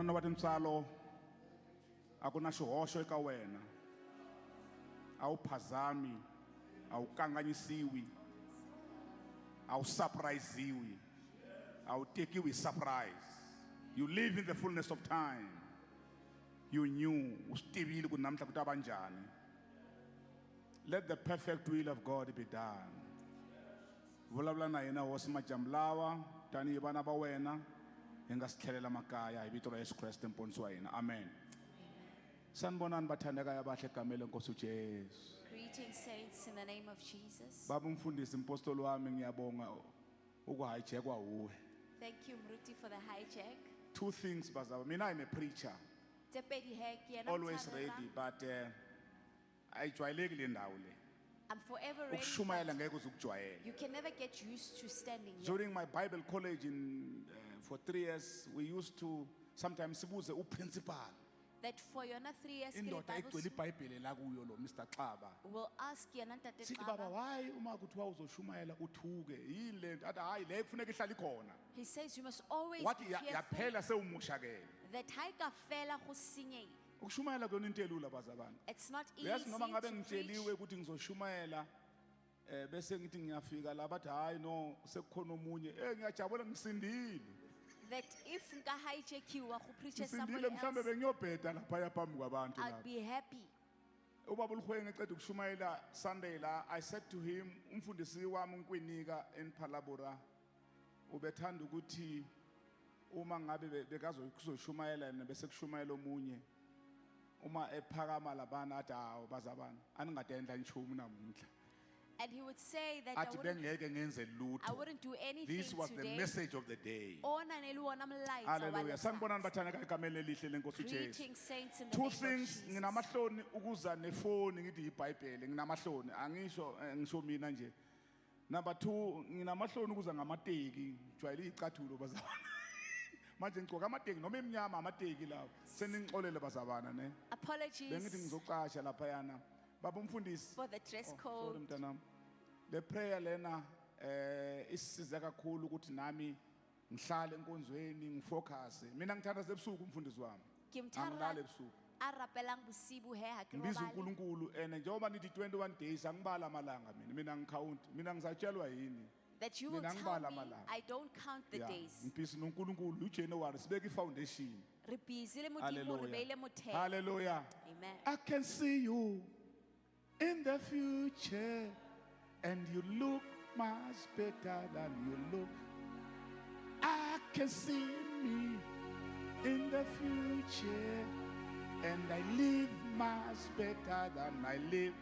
na va tintswalo a ku na xihoxo eka wena a wu phazami a wu kanganyisiwi a wu surprise-iwi a wu tekiwi hi surprise. You live in the fullness of time. You knew u swi tivile ku namuntlha ku ta va njhani. Let the perfect will of God be done. Vulavula na hina hosi majambu lawa tanihi vana va wena hi nga si tlhelela makaya hi vito ra Yesu Kreste mponisi wa hina. Amen. Sanibonani bathandekayo abahle egameni lenkosi uJesu. Greetings, saints, in the name of Jesus. Baba umfundisi impostoli wami ngiyabonga ukuhijekwa uwe. Thank you, Mruti, for the hijack. Two things bazaba. Mina I'm a preacher. Always ready, but ayijwayelekile ndawo le. I'm forever ready. Ukushumayela but ngeke uzukujwayela. You can never get used to standing here. During my Bible college for 3 years, we used to sometimes sibuze uprincipal. That for your 3 years, Indoda egcwele iBhayibheli la kuyo lo Mr. Xaba. will ask you Ntate Sithi baba Xaba. why uma kuthiwa uzoshumayela uthuke yini le nto athi hayi le kufuneka ihlala ikhona. He says you must always Wathi be careful yaphela sewumushakele. that haika fela go sinye. Ukushumayela kuyona into elula bazabana. It's not easy Uyazi noma ngabe to ngitsheliwe preach. ukuthi ngizoshumayela bese ngithi ngiyafika la bathi hayi no sekukhona omunye ngiyajabula ngisindile. That if nka hijackiwa go preach somebody Ngisindile mhlambe else, bengiyobheda lapha yaphambi kwabantu I'll lapha. be happy. Ubaba uLhwenge eceda ukushumayela Sunday la I said to him umfundisi wami uNkwinika eNphalabora ubethanda ukuthi uma ngabe bekazoshumayela bese kushumayela omunye uma ephakama labana athi hawo bazabana aningadendla nchumu namuhla. And he would say that Athi bengeke ngenze I lutho. wouldn't do anything This was the today. message of the day. Ona neliwona mlayizo Hallelujah. walesa. Sanibonani bathandeka egameni elihle lenkosi uJesu. Greetings, saints, in the Two name of things Jesus. nginamahloni ukuza nefoni ngithi iBhayibheli nginamahloni angisho ngisho mina nje. Number 2 nginamahloni ukuza ngamateki jwayele icathulo bazabana. Manje ngicoko amateki noma eminyama amateki lawo seningixolele bazabana ne. Bengithi Apologies ngizoqasha lapha yana. Baba umfundisi. for the dress Sorry code. mntanami. Le prayer lena isisiza kakhulu ukuthi nami ngihlale enkonzweni ngifocus. Mina ngithanda sebusuku umfundisi wami. Angilale ebusuku. Arapelang busibu he ha ke Ngibiza robale. uNkulunkulu njengoba nithi 21 days angibala amalanga mina ngicount mina ngisatshelwa yini. That you will Mina tell ngibala me amalanga. I don't count the Yeah, days. ngibhizi noNkulunkulu uJanuary sibeka ifoundation. Re busy le modimo re beile Hallelujah. motheo. Hallelujah. Amen. I can see you in the future and you look much better than you look. I can see me in the future and I live much better than I live.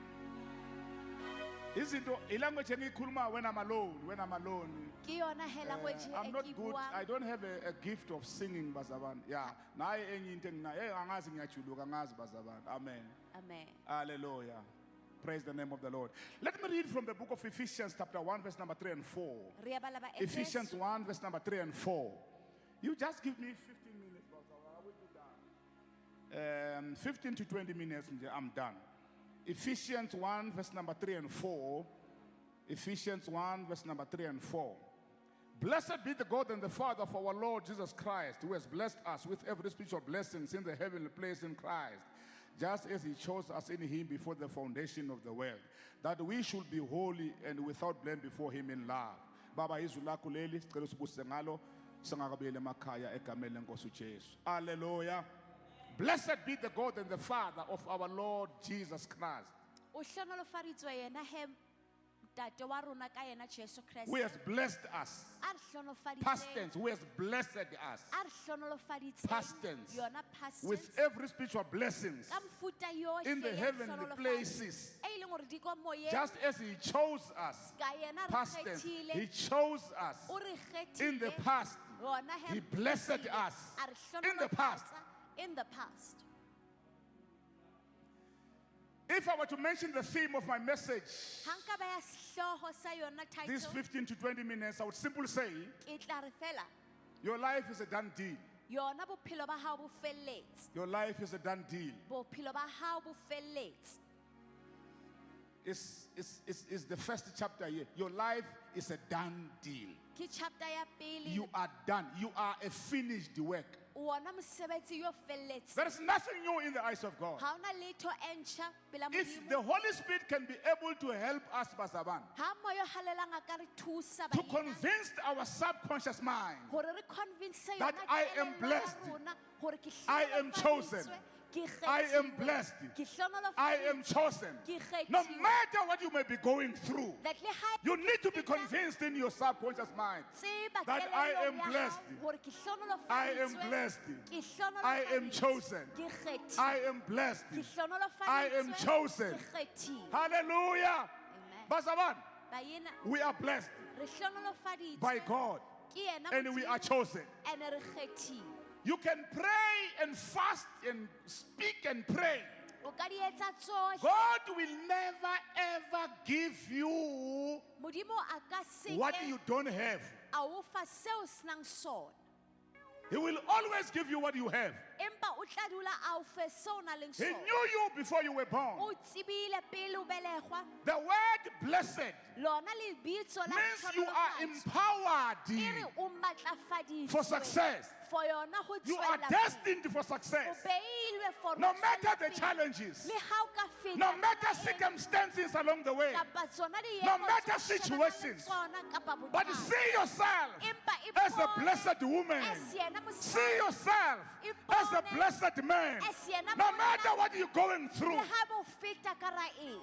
Izinto ilanguage engiyikhuluma when I'm alone. Ke yona he language I'm e not ke good. I buang. don't have a gift of singing bazabana. Yeah, naye enye into enginayo angazi ngiyajuluka ngazi bazabana. Amen. Amen. Hallelujah. Praise the name of the Lord. Let me read from the book of Ephesians chapter 1 verse number 3 and 4. Re bala ba Ephesians Efeso 1 verse number 3 and 4. You just give me 15 minutes, I will be done. 15 to 20 minutes, I'm done. Ephesians 1 verse number 3 and 4. Ephesians 1 verse number 3 and 4. Blessed be the God and the Father of our Lord Jesus Christ, who has blessed us with every spiritual blessings in the heavenly place in Christ, just as he chose us in him before the foundation of the world, that we should be holy and without blame before him in love. Baba izwi lakho leli sicela usibusise ngalo singakabuyela emakhaya egameni lenkosi uJesu. Hallelujah. Blessed be the God and the Father of our Lord Jesus Christ, o hlonolofaditswe yena he tate wa rona ka yena Jesu Kriste. who has blessed us. A re hlonofaditse- Past tense, who has blessed us a re hlonolofaditse Past tense. yona past with tense. every spiritual blessings Ka mefuta yohle in the ya heavenly hlonolofatso. places, E leng hore di kwa moyeng. just as he chose us. Ka yena re Past tense, kgethile. he chose us O re in the kgethile. past. Rona he He re blessed kgethile. us A re in the past. hlonolofatsa in the past. If I were to mention the theme of my message, Ha nka ba ya sehloho sa yona these title, 15 to 20 minutes, I would simply say, ke tla re fela your life is a done deal. yona bophelo ba hao bo felletse. Your life is a done deal. Bophelo ba hao bo felletse. It's the first chapter here. Your life is a done deal. Ke chapter ya pele. You are done. You are a finished work. wona mosebetsi yo felletseng. There is nothing new in the eyes of God. Ha hona letho e ntjha pela If Modimo. the Holy Spirit can be able to help us, Basaban, Ha moya o halelang a ka re thusa to baena, convince our subconscious mind, hore re convince that yona I am kelello ya blessed. rona hore ke I am chosen. hlohonolofaditswe, ke I am kgethiwe, blessed. ke I am hlohonolofaditswe, chosen. ke No kgethiwe. matter what you may be going through, That le ha you need to be convinced in your subconscious mind tseba that I kelellong am ya hao blessed. hore ke I am hlohonolofaditswe, blessed. ke I am hlohonolofaditswe, chosen. ke kgethiwe, I am blessed. ke I am hlohonolofaditswe, chosen. ke kgethiwe. Hallelujah. Amen. Basaban, Baena, we are blessed re hlohonolofaditswe by God ke yena and we are Modimo, chosen. and re kgethiwe. You can pray and fast and speak and pray. O ka di etsa tsohle. God will never ever give you Modimo a ka se what ke you don't have. a o fa seo se nang sona. He will always give you what you have. Empa o tla dula a o fe seo o nang le He sona. knew you before you were born. O tsebile pele o belegwa. The word blessed Lona lebitso la means you are tlhonolofatso. E re empowered o matlafaditswe for success. for yona ho You are tswella pele. destined for O success. beilwe for No ho matter tswella the pele. challenges, Le ha o ka feta no matter maemong circumstances along the way, kapa tsona diemo no matter tseo o shebanang le situations, tsona kapa but bothata. see yourself Empa as a ipone blessed woman. as yena See mosadi. yourself as a blessed man. As yena No monna. matter what you're going through, Le ha bo feta ka ra eng.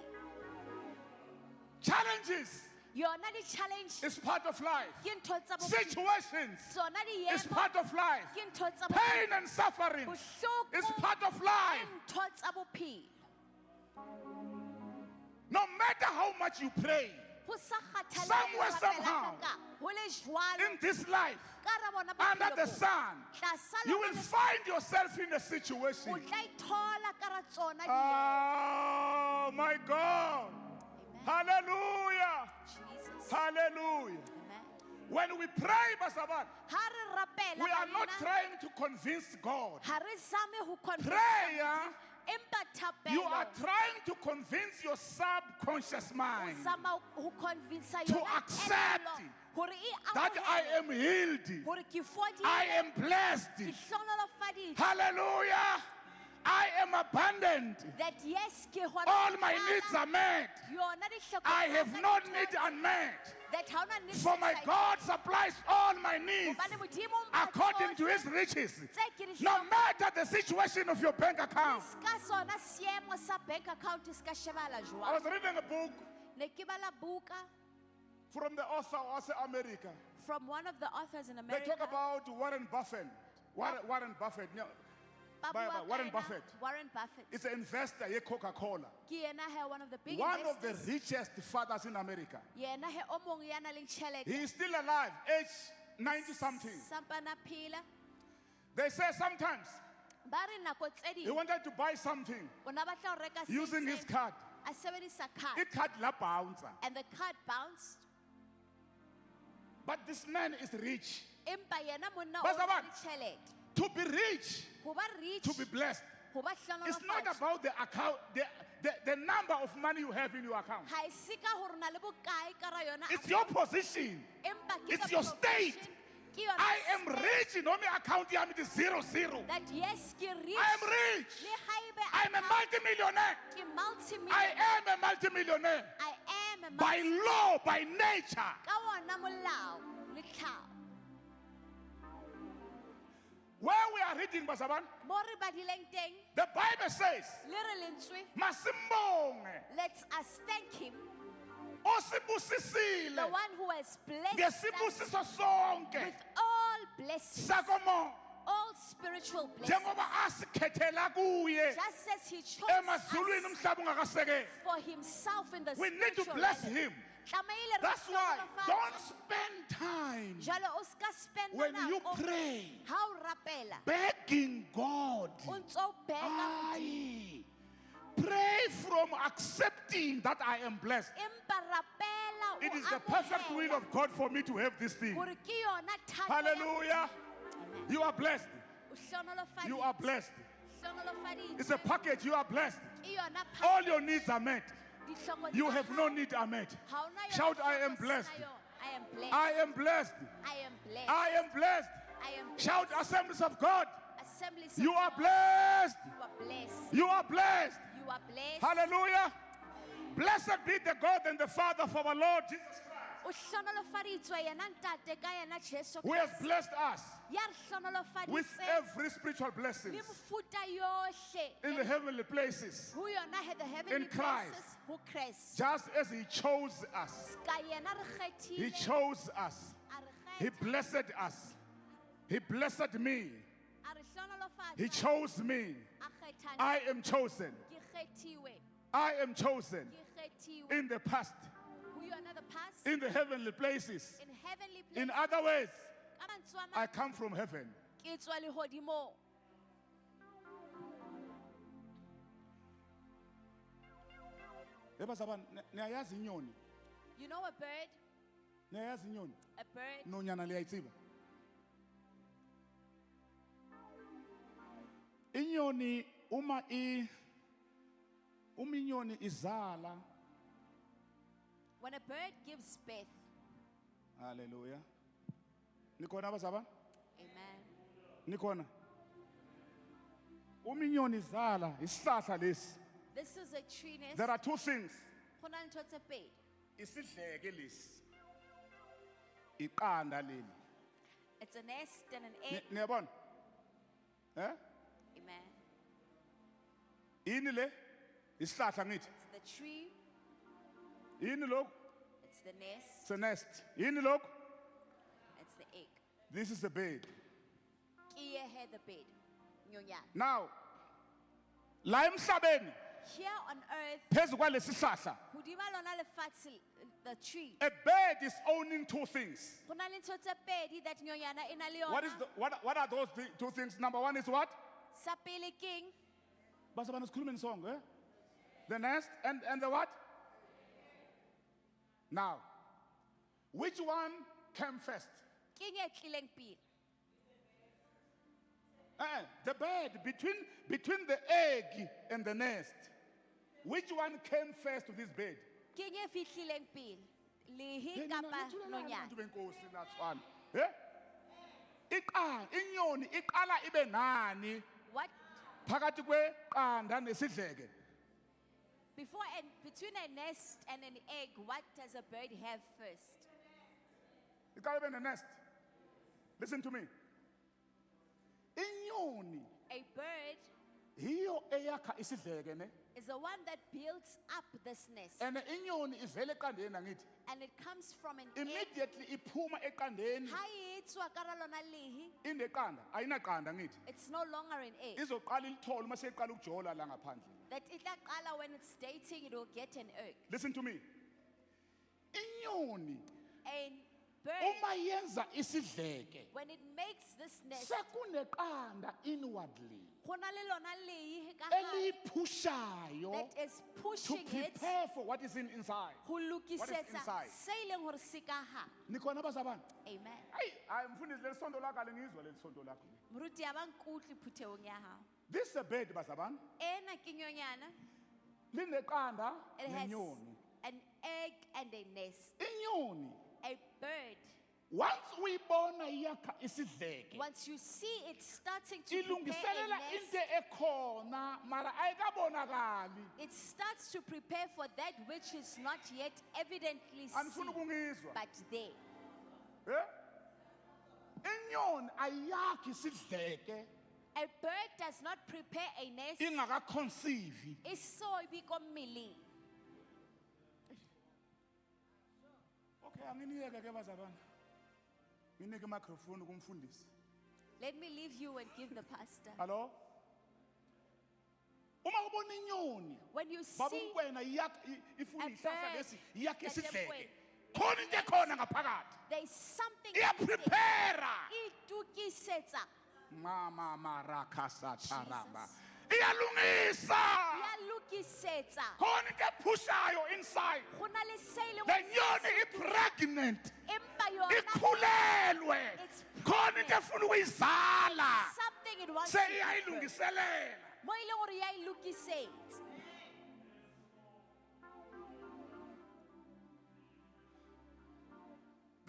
challenges Yona di-challenge is part of life. ke ntho tsa bophelo. Situations Tsona is diemo part of life. ke ntho tsa Pain bophelo. and suffering Bohloko is part of ke life. ntho tsa bophelo. No matter how much you pray Ho sa kgathaletsehe Somewhere, ho rapela somehow, ka, ho le jwalo in this life, ka hara bona under bophelo the bo. sun, Tlasa you will lona find yourself in a o situation. tla ithola ka hara tsona Oh my God. Amen. Hallelujah. Jesus. Hallelujah. Amen. When we pray, Basabat, Ha re rapela we are not banna, trying to convince God. ha re zame ho convince Prayer, empa thapelo you are trying to convince your subconscious o mind zama ho convince to yona accept kelello hore e that I amohele, am healed. hore ke fodile, I am blessed. ke hlohonolofaditswe, Hallelujah. I am abundant. that yes ke hona All my bohlala, needs are met. yona dihloko I tsa have ka no di need thotse, unmet. that ha hona need For my tse sa- God supplies all my needs hobane Modimo o mpha according to tsohle his riches. tse ke di No hlokang. matter the situation of your bank account. Ska sona seemo sa bank account se ka shebahala I jwang. was reading a book Ne ke bala buka from the author of America. from one of the authors in They America. talk about Warren Buffett. Warren Buffett. No, Ba Bye, bua bye. ka Warren yena, Buffett. Warren Buffett. it's an investor, ye Coca-Cola. Ke yena he one of the big One of the investors. richest fathers in America. Yena he o mong ya nang le tjhelete. He is still alive, age 90 something. Sampana phela. They say sometimes Ba re nako tse he ding wanted to buy something o na batla ho reka se using his itseng, card. a sebedisa card It card la bounce. and the card bounced. But this man is rich. Empa yena monna o Basa na bana. le tjhelete. To be rich, Ho ba rich, to be blessed, ho ba it's not hlohonolofatso. about the account, the number of money you have in your account. Ha e se ka hore o na le bokae ka ra yona It's your position. empa ke it's ka your profession, state. ke yona I am state rich. No me account yami is 00. that yes ke rich. I am rich. Le haebe I'm a account multimillionaire. ke I multimillionaire. am a multimillionaire. I am a By law, by nature. ka wona molao le tlhaho. Where we are reading, Basaban, Mo re badileng teng, the Bible says, le re lentswe, Masimbonge, let us thank him, osibusisile, the one who has blessed us ngesibusiso sonke, with all blessings, sakomo, all spiritual blessings. njengoba asikhethela kuye, Just as he chose emazulwini us umhlaba ungakasekeli. for himself in the We need to spiritual bless realm. him. Tlamehile re That's why hlohonolofatse. don't spend time Jwale o ska spend when you nako pray ha o rapela begging God. o ntso o bega Aye. Pray from accepting that I am blessed. empa rapela o It is the perfect will amohela of God for me to have this thing. hore ke yona thato ya Hallelujah. Amen. You are blessed. O hlohonolofaditse. You are blessed. Hlohonolofaditse. It's a package. You are blessed. Ke yona All your needs are met. ditlhoko You tsa have hao. no need are met. Ha ona yona Shout, I ditlhoko am se blessed. na yona. I am blessed. I am blessed. I am blessed. I am blessed. I am blessed. Shout, Assemblies of God. Assemblies of You are God, blessed. you are blessed. You are blessed. You are blessed. Hallelujah. Blessed be the God and the Father of our Lord Jesus Christ, O hlonolofaditswe yena ntate ka yena Jesu who has Kriste. blessed us Ya re with hlonolofaditse every spiritual blessing le mofuta yohle in the heavenly places, ho yona he the heavenly Christ. places ho Christ. just as He chose us. Ka yena re He kgethile, chose us. a re He kgetha, blessed us. He blessed me. a re hlonolofatsa, He chose me. a kgetha nna. I am chosen. Ke kgethiwe, I am chosen ke kgethiwe in the past, ho yona the past, in the heavenly places. in heavenly In places. other words, Ka mantswe a mang, I come from heaven. ke tswa lehodimong. Niyayazi inyoni? You know a bird? Niyayazi inyoni? A bird. Nonyana liyayitsiba. Inyoni uma inyoni izala. When a bird gives birth, Hallelujah. Nikhona abazaba? amen. Nikhona. Uma inyoni izala, isihlahla lesi. This is a tree nest. There are two things. Ho na le ntho tse pedi. Isidleke lesi. Iqanda leli. It's a nest and an egg. Niyabona? Eh? Amen. Yini le? Isihlahla ngithi. It's the tree, Yini lokhu? it's the nest, It's a nest. Yini lokhu? it's the egg. This is the bed. Kiye he the bed. Nyonyana. Now, la emhlabeni Here on earth, phezu kwalesi sihlahla, hodima lona lefatshe, the tree. a bird is owning two things. Ho na le ntho tse pedi that nyonyana e na le yona. What are those two things? Number one is what? Sa pele keng? Basa bana sikhuluma song, eh? The nest and the what? Now, which one came first? Keng e tlileng pele. The bird between the egg and the nest. Which one came first to this bed? Keng e fihlileng pele. Lehe Hey, kapa nina, nonyana. abantu benkosi, that's one. Eh? Inyoni iqala ibe nani What? phakathi kweqanda nesidleke? Before and between a nest and an egg, what does a bird have first? Iqala ibe ne-nest. Listen to me. Inyoni A bird hiyo eyakha isidleke ne? is the one that builds up this nest. And inyoni ivela eqandeni angithi. And it comes from an egg. Immediately iphuma eqandeni Ha e tswa ka hara lona lehe, ineqanda, ayinaqanda ngithi. it's no longer an egg. Izoqala ilithole uma seyiqala ukujola la ngaphandle. That it la qala when it's dating, it will get an egg. Listen to me. Inyoni A bird, uma yenza isidleke when it makes this nest, sekuneqanda inwardly ho na le lona lehe ka hare eliphushayo that is to pushing it prepare for what is inside. ho lokisetsa inside? se leng hore se ka hare. Nikhona abazabana? Amen. Hayi, mfundisi leli sonto lakho alingizwa leli sonto lakho. Moruti ya ba nkutlwe phuthehong ya hao. This is a bed bazabana. Ena ke nyonyana. Lineqanda It has nenyoni. an egg and a nest. Inyoni A bird, once uyibona iyakha isidleke once you see it starting to prepare a ilungiselela nest, into ekhona mara ayikabonakali. it starts to prepare for that which is not yet evidently Anifuni seen, ukungizwa. but there. Eh? Inyoni ayakhi isidleke A bird does not prepare a nest, ingakaconceive. e so ibiko mmeleng. Okay, anginiyeke ke bazabana. Nginike microphone kumfundisi. Let me leave you and give the pastor. Hello? Uma ubona inyoni, When you baba see umkwena ifuna a ihlahla bird lesi yakhe that isidleke. emkwena, Khona into ekhona ngaphakathi. there's something Iya in there. prepare. Itukisetsa. Mama marakasa charaba. Iyalungisa. Iyalukisetsa. Khona into ephushayo inside. Ho na le se leng Le hore nyoni i-pregnant. empa yona Ikhulelwe. It's Khona into efuna ukuyizala. something it wants to prepare. Seyiyayilungiselela. Mo e leng hore ya ilukisetsa.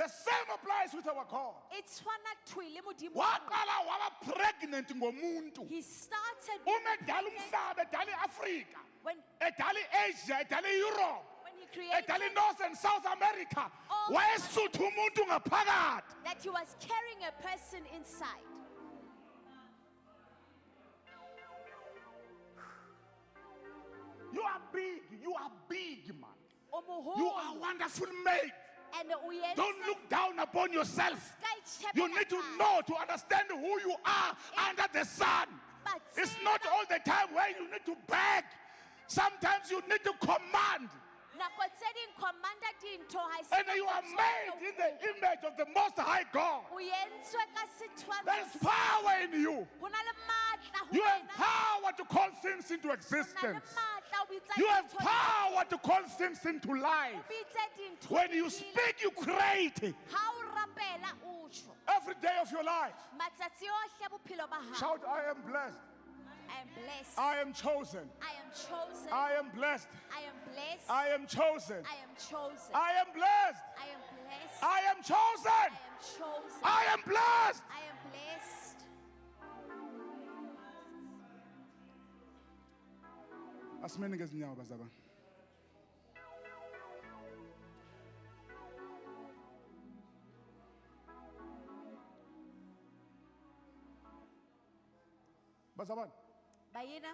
The same applies with our God. E tshwana thui le Modimo. Waqala waba pregnant ngomuntu. He started Uma edala umhlaba, edala iAfrika, when edala iAsia, edala iEurope, he created edala iNorth and South America. all Wayesutha umuntu ngaphakathi. that he was carrying a person inside. You are big, man. Omuhulu. You are wonderful made. And uyenza Don't look down upon yourself. sky You need to chapter know, to understand who you are under the sun. But It's not all the time where you need to beg. Sometimes you need to command. nako tse ding commander dintho ha e se And you are nako made tsohle in the image of the Most High God. o yentswe ka setshwantsho There is power in you. ho na le matla ho You have wena. power to call things into Ho na le existence. matla ho bitsa You have dintho power to call things into o life. bitse dintho When you di- speak, you create ha o rapela o tjho every day of your life. matsatsi ohle bophelo ba hao. Shout, I am blessed. I am blessed. I am chosen. I am chosen. I am blessed. I am blessed. I am chosen. I am chosen. I am blessed. I am blessed. I am chosen. I am chosen. I am blessed. I am blessed. Asimene ngezinyawo bazaba. Bazabani, Bayina,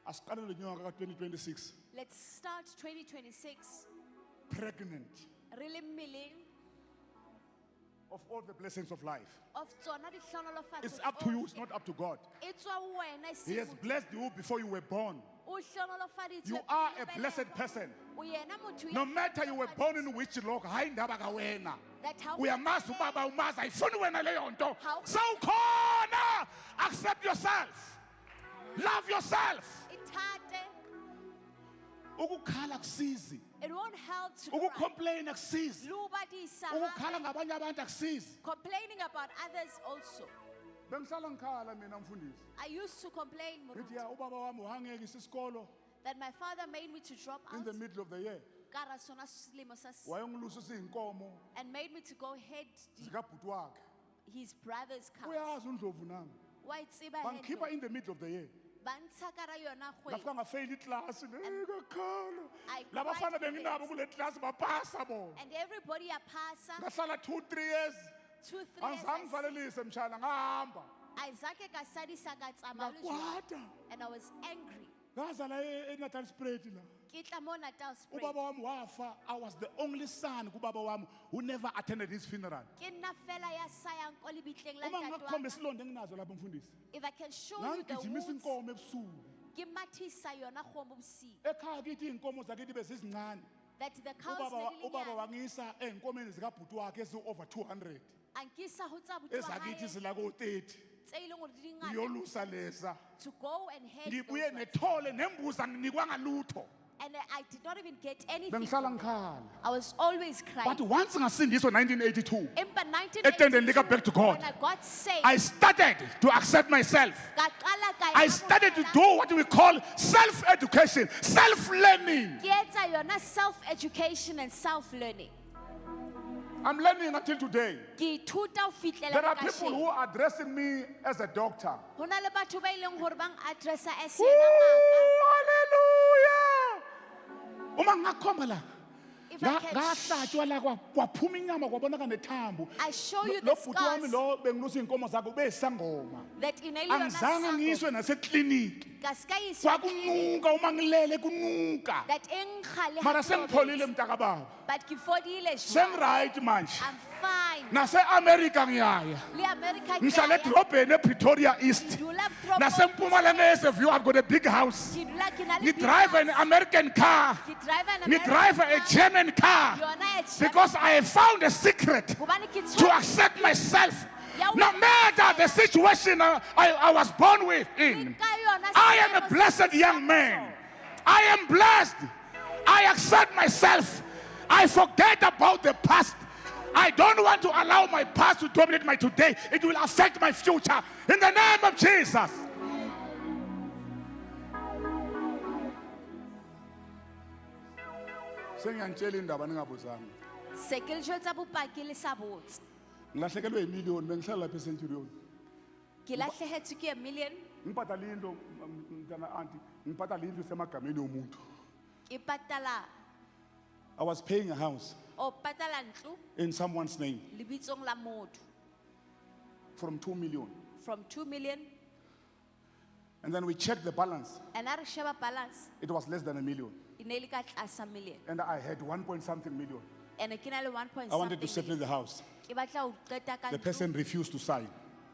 asiqale lo nyaka ka-2026 let's start 2026 pregnant really milling of all the blessings of life. of tsona dihlonolofatso It's up to you, it's tsohle. not up to God. E tswa ho wena, e He se has motho. blessed you before you were born. O hlonolofaditswe You are pele a o blessed belehwa. person. O yena motho ya No matter you were born in hlonolofaditswe. which local, hayi indaba kawena. That how Uyamazi ubaba umazi ayifuni wena leyo nto. How- Sawukhona. Accept yourself. Love yourself. ithathe, Ukukhala akusizi. it won't help to cry. Ukucomplain akusizi. Lubadisa, Ukukhala ngabanye abantu akusizi. complaining about others also. Bengihlala ngikhala mina mfundisi. I used to complain Ngithi Muruti, ya ubaba wami uhangekisa isikolo that my father made me to drop in out the middle of the year. ka hara sona selemo sa s- Wayongilusa siyinkomo and made me to go head zikabhuti wakhe. his brother's cows. Uyazi uNdlovu nami. Wa e tseba Bangikhipha head in the middle of the year. ba ntsha ka hara yona Ngafika kgwedi. ngafeyila iklasi ngakhala. I Labafana cried benginabo kule class bapasa bona. And everybody apasa Ngahlala 2-3 years. 2-3 years. Angizangivalelise mshana ngahamba. Isaac ka sadisa ka tsamaya le jwalo. Ngakwata. And I was angry. Ngazala eNatal Spread la. Ke tla mo Natal Spring. Ubaba wami wafa. I was the only son kubaba wami who never attended his funeral. Ke nna fela ya sayang ko lebitleng la Uma ntate wa ngakukhomba ka. isilonda enginazo lapha mfundisi. If I can show you the Ngangigijimisa wounds, inkomo ebusuku. ke mathisa yona kgomo bosiu. Ekhaya kithi inkomo zakithi bezizincane. That the cows Ubaba ne wangisa ey'nkomeni zikabhuti wakhe ezi-over 200 ankisa ho tsa buti wa ezakithi hae zila ko-30 tse e leng hore di ngata ngiyolusa leza to go and head ngibuye those ones. nethole nembuzi anginikwanga lutho And I did not even get anything. bengihlala from them. ngikhala I was always crying. but once ngasindiswa 1982 Empa Etendeni lika back to God. when I got saved, I started to accept myself. ka qala ka I ya started to amohela, do what we call self-education, self-learning. ke etsa yona self-education and self-learning. I'm learning until today. Ke ithuta ho fihlela There le are people who kasheno. are addressing me as a doctor. Ho na le batho ba ileng hore bang addressa as Woo, yena ngaka. hallelujah. Uma ngakhomba la If I can ngahlatshiwa la kwaphuma inyama kwabonaka nethambo. I show you Lo the bhuti wami scars lo bengilusa iy'nkomo zakhe ubeyisangoma. that in yona Angizange ngiyiswe nasekliniki. ka ska iswa Kwakunuka uma ngilele kunuka. that e nkga le Mara ha ke sengipholile robetse. mntakababa. But ke fodile jwale. Sengiright manje. I'm fine. Nase-America ngiyaya. Le America ke Ngihlala ya. edrobheni ePretoria East. Dula tropong. Nasempumalanga eSeview I've got a big house. Ke dula ke na le Ngidrive an American car. Ke drive an Ngidrive a American car. German car. Yona e German. Because I have found a secret Hobane ke to tshwere- accept myself. Ya No o- matter the situation I was born with in. Ka yona I am a seemo blessed se young man. I am blessed. I accept myself. I forget about the past. I don't want to allow my past to dominate my today. It will affect my future. In the name of Jesus. Se ke le jwetsa bopaki le sa botse. ngilahlekelwe imillion bengihlala lapha eCenturion. Ke lahlehetswe ke 1 million. Ngibhadala indlu mntana auntie, ngibhadala indlu semagameni omuntu. Ke patala I was paying a house o patala ntlo in someone's name lebitsong la motho from 2 million. from 2 million. And then we checked the balance. And a re sheba balance It was less than a million. e ne le ka tlasa million. And I had 1 point something million. And ke na le 1 point I wanted to something settle million. the house. Ke batla ho qeta ka The ntlo. person refused to sign.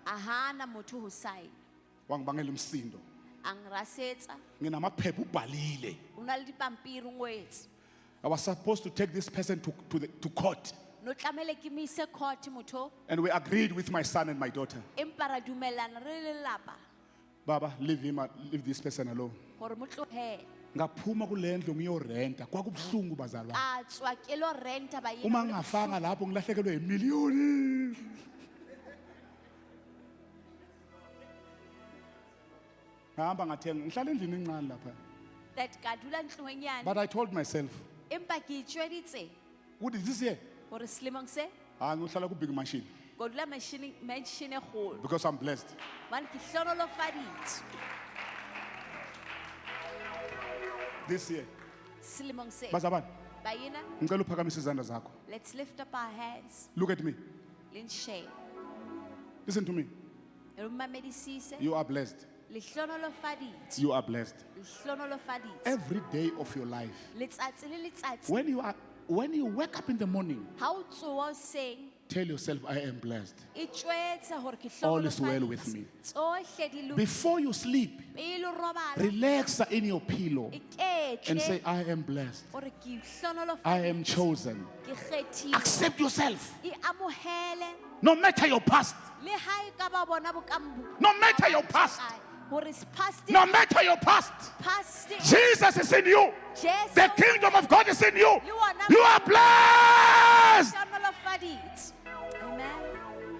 A hana motho ho sign. Wangibangela umsindo. Ang rasetsa Nginamaphepha ubhalile. una le dipampiri ngwetse. I was supposed to take this person to court. No tlamele ke mo ise court motho. And we agreed with my son and my daughter. Empa ra dumellana re le lelapa Baba, leave this person alone. hore mo tlohele. Ngaphuma kule ndlu ngiyorenta kwakubuhlungu bazalwane. A tswa ke lo renta ba Uma yena. ngafanga lapho ngilahlekelwe imiliyoni. Ngihamba ngathenga ngihlala endlini encane lapha. That ka dula ntlong But I told myself, empa ke itshweditse what is this here? hore selemong se Ngihlala ku big machine ko dula machine e kgolo. because I'm blessed. Ban ke hlonolofaditswe This year. selemong se. Bazabani, Ba yena, ngicela uphakamise izandla zakho. let's lift up our hands. Look at me. Le shame. Listen to me. Re mmamedisise. You are blessed. Le hlonolofaditswe. You are blessed. Le hlonolofaditswe. Every day of your life. Letsatsi le letsatsi. When you wake up in the morning, Ha o tsoha hoseng, tell yourself, I am blessed. e tjwetse hore ke All is well with me. Tsohle di lokile. Before you sleep, Pele o robala, relax in your pillow e ketle and say, I am blessed. hore ke hlonolofaditswe. I am chosen. Ke kgethilwe. Accept yourself. E amohele No matter your past. le ha e ka ba bona bokambo. No matter your past. Hore se past No matter your past. past Jesus is in you. Jesu The kingdom of God is in you. le wona You are blessed. hlonolofaditswe. Amen.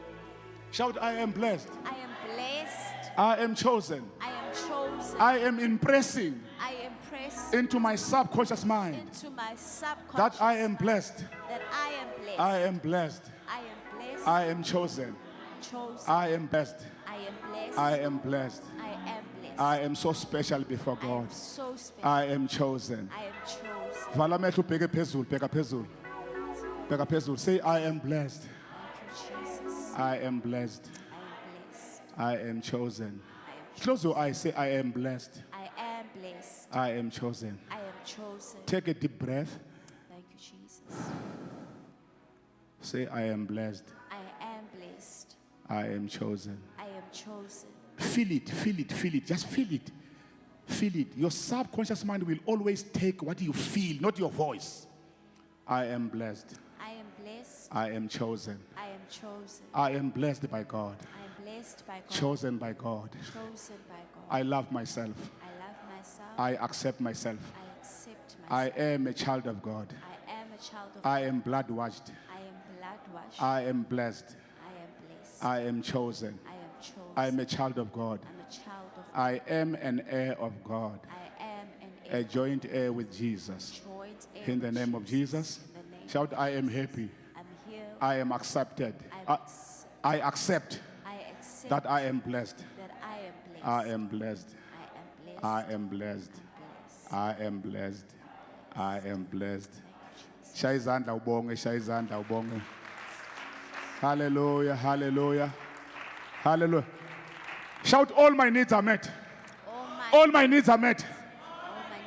Shout, I am blessed. I am blessed. I am chosen. I am chosen. I am impressing I am pressed into my subconscious mind into my subconscious that I am blessed. that I am blessed. I am blessed. I am blessed. I am chosen. Chosen. I am blessed. I am blessed. I am blessed. I am blessed. I am so special before I am God. so special. I am chosen. I am chosen. Vala amehlo ubheke phezulu, bheka phezulu. Bheka phezulu. Say, I am blessed. Thank you, Jesus. I am blessed. I am blessed. I am chosen. I am Close your eyes. Say, I am blessed. I am blessed. I am chosen. I am chosen. Take a deep breath. Thank you, Jesus. Say, I am blessed. I am blessed. I am chosen. I am chosen. Feel it, feel it, feel it. Just feel it. Feel it. Your subconscious mind will always take what you feel, not your voice. I am blessed. I am blessed. I am chosen. I am chosen. I am blessed by God. I am blessed by God. Chosen by God. Chosen by God. I love myself. I love myself. I accept myself. I accept I myself. am a child of God. I am a child of I am blood washed. I am blood washed. I am blessed. I am blessed. I am chosen. I am chosen. I am a child of God. I'm a child of I am an heir of God. I am an A joint heir with Jesus. joint heir In the with name of Jesus. In the name Shout, I am happy. I'm here. I am accepted. I accept I accept that I am blessed. that I am blessed. I am blessed. I am blessed. I am blessed. I am blessed. I am blessed. Shaya izandla ubonge, shaya izandla ubonge. Hallelujah, hallelujah. Hallelujah. Shout, all my needs are met. All my needs are met.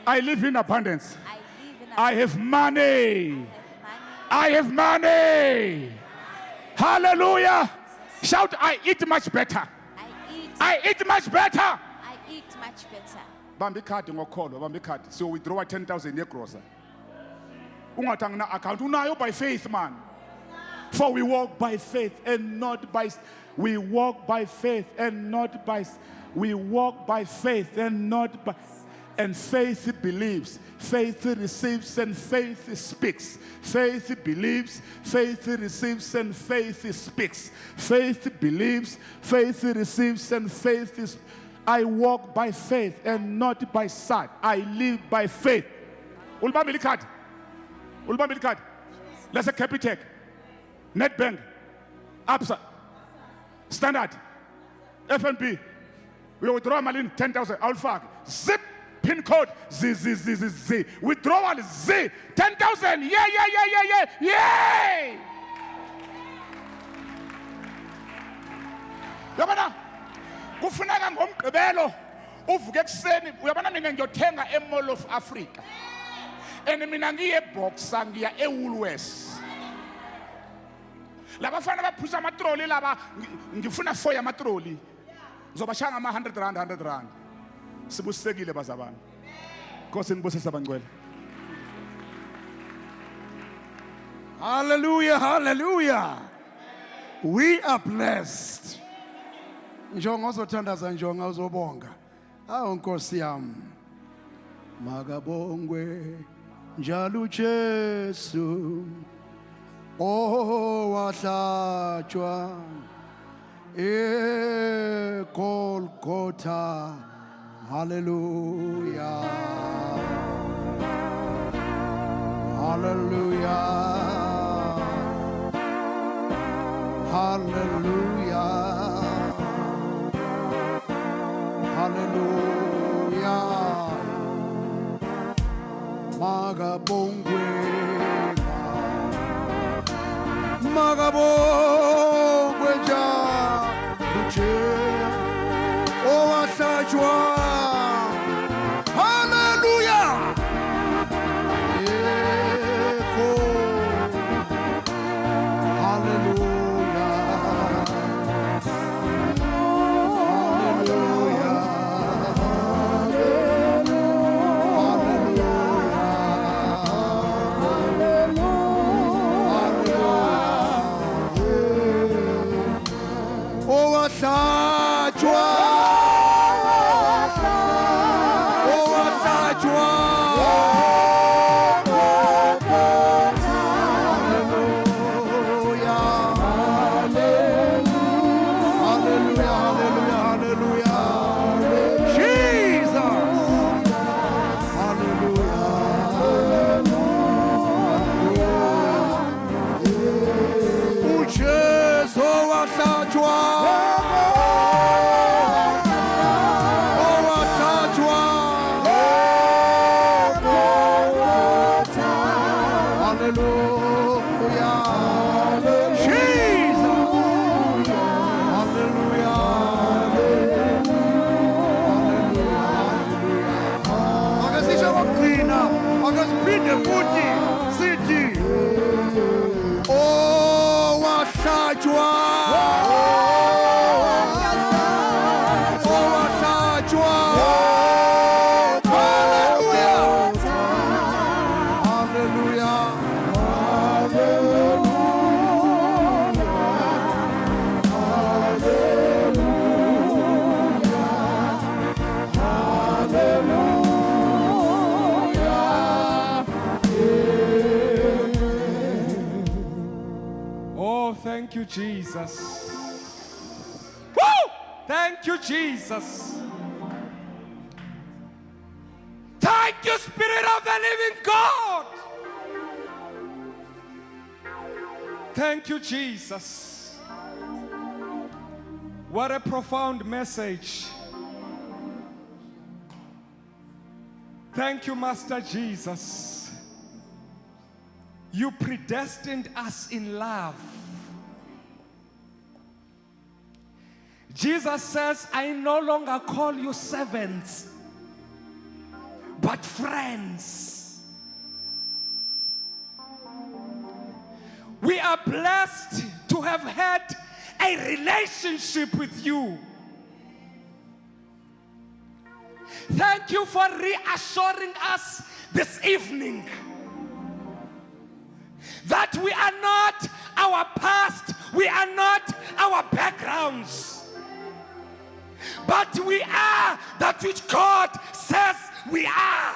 I live in abundance. I live in I have money. money. I have money. Hallelujah. Shout, I eat much better. I eat much better. I eat much better. Bambi card ngokholo, bambi card. So withdraw 10,000 yegrosa. Ungathi ngina account unayo by faith man. For we walk by faith and not by we walk by faith and not by we walk by faith and not by and faith believes, faith receives and faith speaks. Faith believes, faith receives and faith speaks. Faith believes, faith receives and faith is I walk by faith and not by sight. I live by faith. Ulibambile ikhadi. Ulibambile ikhadi. Let's say Capitec, Nedbank, Absa, Standard, FNB. We withdraw Malin 10,000. I'll fuck. Zip. Pin code Z. Withdrawal Z. 10,000. Yay! Yabona kufuneka ngomgqibelo uvuke ekseni uyabona mina ngiyothenga eMall of Africa. And mina ngiye Boxer ngiya eWoolworths. Laba fana baphusha amatroli laba ngifuna 4 yamatroli. Ngizobashaya ama 100 rand. Sibusekile bazabana. Nkosi ngibusisa abangcwele. Hallelujah, hallelujah. We are blessed. Njongo uzothandaza njongo uzobonga. Awu Nkosi yami. Makabongwe njalo Jesu. Oh wahlatshwa Golgotha. Hallelujah. Hallelujah. Hallelujah. Hallelujah. Magabongwe. Magabongwe Jaluche. Oh, Asajwa. Hallelujah. Echo. Hallelujah. Hallelujah. Hallelujah. Oh, Asajwa. Thank you, Jesus. Woo! Thank you, Jesus. Thank you, Spirit of the living God. Thank you, Jesus. What a profound message. Thank you, Master Jesus. You predestined us in love. Jesus says, I no longer call you servants, but friends. We are blessed to have had a relationship with you. Thank you for reassuring us this evening that we are not our past, we are not our backgrounds, but we are that which God says we are.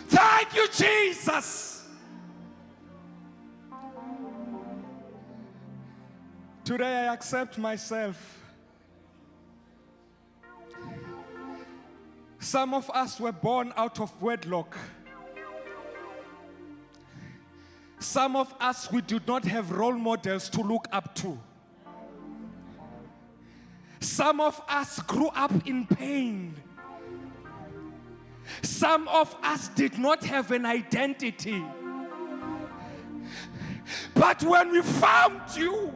Thank you, Jesus. Today I accept myself. Some of us were born out of wedlock. Some of us, we did not have role models to look up to. Some of us grew up in pain. Some of us did not have an identity. But when we found you,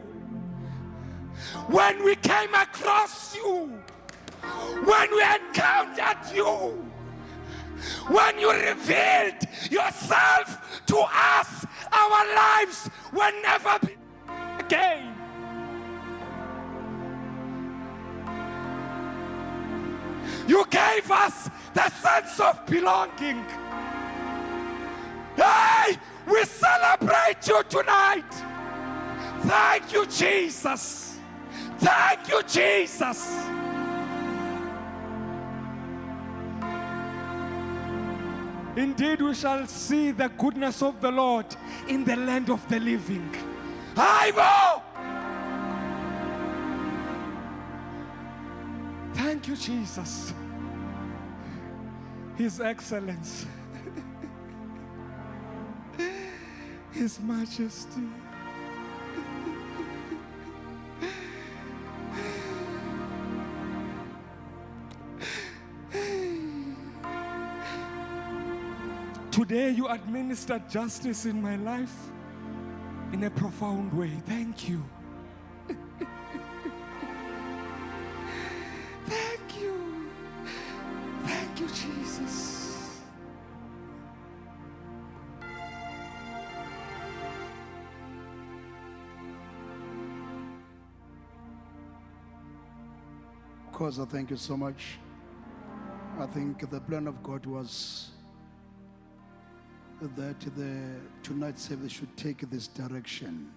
when we came across you, when we encountered you, when you revealed yourself to us, our lives will never be again. You gave us the sense of belonging. Hey, we celebrate you tonight. Thank you, Jesus. Thank you, Jesus. Indeed, we shall see the goodness of the Lord in the land of the living. Ivo! Thank you, Jesus. His Excellence, His Majesty. Today you administered justice in my life in a profound way. Thank you. Thank you. Thank you, Jesus. Cause I thank you so much. I think the plan of God was that tonight's service should take this direction.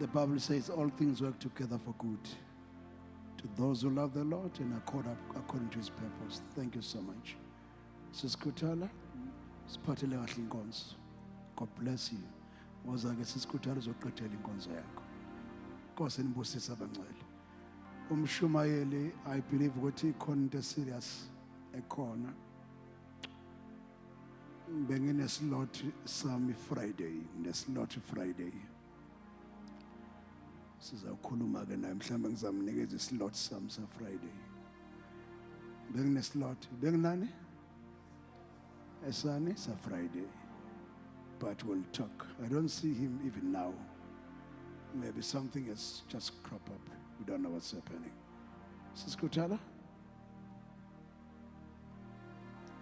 The Bible says all things work together for good to those who love the Lord and according to His purpose. Thank you so much. Sis Kutala, siphathele kahle inkonzo. God bless you. Woza-ke Sis Kutala uzoqedela inkonzo yakho. Nkosi nibusise abangcwele. Umshumayeli, I believe ukuthi ikhona into serious ekhona. Bengine-slot sami Friday, ne-slot Friday. Sizawukhuluma-ke naye mhlawumbe ngizamnikeza islot sami sa-Friday. Bengine-slot, benginani? Esani sa-Friday. But we'll talk. I don't see him even now. Maybe something has just cropped up. We don't know what's happening. Sis Kutala?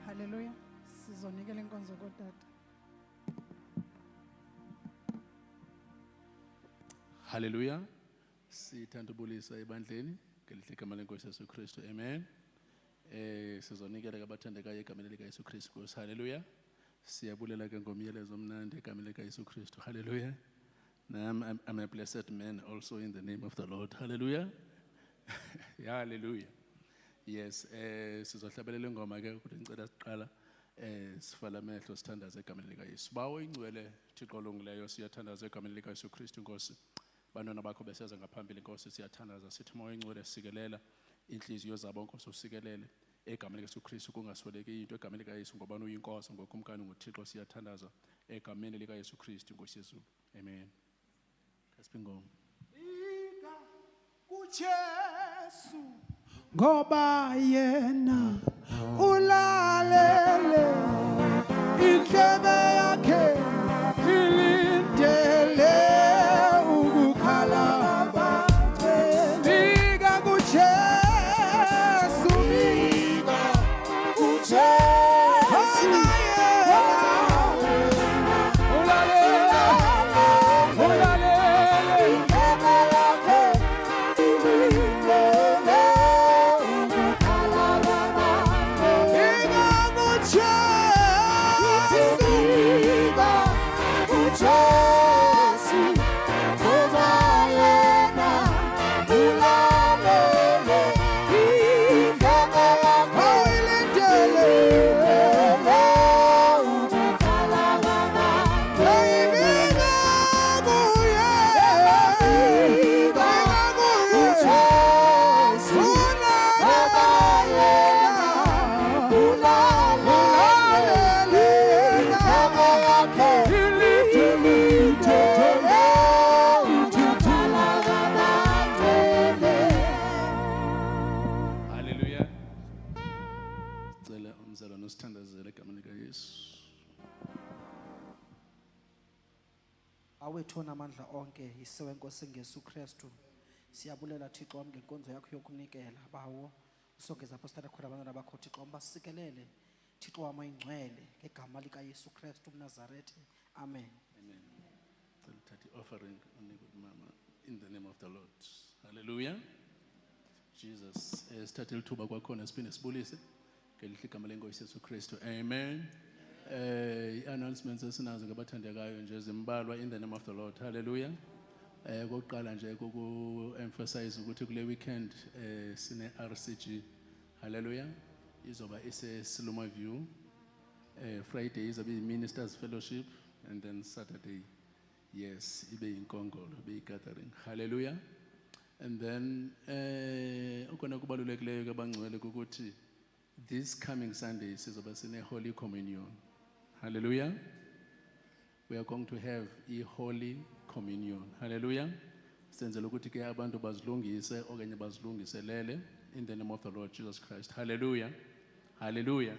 Hallelujah. Sizonikela inkonzo kodade. Hallelujah. Sithanda ubulisa ebandleni ngelihle igama lenkosi Yesu Kristu. Amen. Sizonikela kabathandekayo egameni lika Yesu Kristu. Hallelujah. Siyabulela ke ngomyalezo omnandi egameni lika Yesu Kristu. Hallelujah. Now I'm a blessed man also in the name of the Lord. Hallelujah. Yeah, hallelujah. Yes, sizohlabelela ingoma ke ukuthi ngicela siqala sifala amehlo sithandaze egameni lika Yesu. Bawo ingcwele Thixo olungileyo siyathandaza egameni lika Yesu Kristu Nkosi. Bantwana bakho beseza ngaphambili Nkosi siyathandaza sithi moya ingcwele sikelela inhliziyo zabo Nkosi usikelele egameni lika Yesu Kristu kungasweleki into egameni lika Yesu ngoba uyinkosi ngokumkani nguThixo siyathandaza egameni lika Yesu Kristu Nkosi Yesu. Amen. Kasibingoma. Kujesu ngoba yena ulalele indlebe yakhe ilindele ukukhala bika kujesu bika kujesu ulalele ulalele awethu onamandla onke yiso wenkosi ngesu Kristu siyabulela Thixo wami ngenkonzo yakho yokunikela bawo usongeza apho sithatha khona abantwana bakho Thixo wami basikelele Thixo wami oyingcwele ngegama lika Yesu Kristu uMnazaretha amen. Amen. So uthatha i-offering unikwe mama in the name of the Lord. Hallelujah. Jesus, sithathe lithuba kwakhona siphinde sibulise ngelihle igama lenkosi Yesu Kristu. Amen. I-announcements esinazo ngabathandekayo nje zimbalwa in the name of the Lord. Hallelujah. Kokuqala nje emphasize ukuthi kule weekend sine RCG. Hallelujah. Izoba ise-Siluma View. Friday izobe i-Ministers Fellowship and then Saturday, yes, ibe inkongolo, ibe i-gathering. Hallelujah. And then ukona kubalulekileyo ke bangcwele ukuthi this coming Sunday sizoba sine Holy Communion. Hallelujah. We are going to have a Holy Communion. Hallelujah. Senzela ukuthi ke abantu bazilungise okanye bazilungiselele in the name of the Lord Jesus Christ. Hallelujah. Hallelujah.